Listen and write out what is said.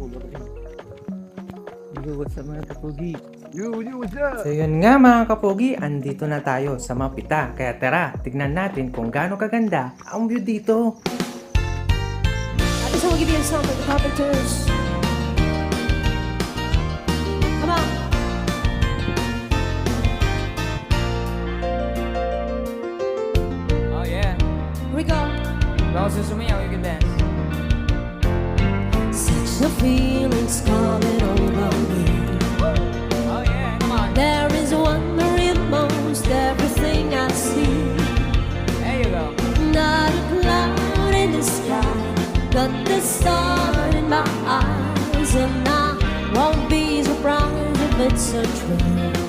Yo, what's up mga kapogi? Yo, what's up? So yun nga mga kapogi, andito na tayo sa Mapita. Kaya tara, tignan natin kung gaano kaganda ang view dito. I just want to give you a song for the carpenters. Come on. Oh yeah. Here we go. Baka susumayaw, you can dance. Such a feeling's coming over me. Oh yeah, come on. There is wonder in most everything I see. There you go. Not a cloud in the sky, but the sun in my eyes, and I won't be surprised if it's a dream.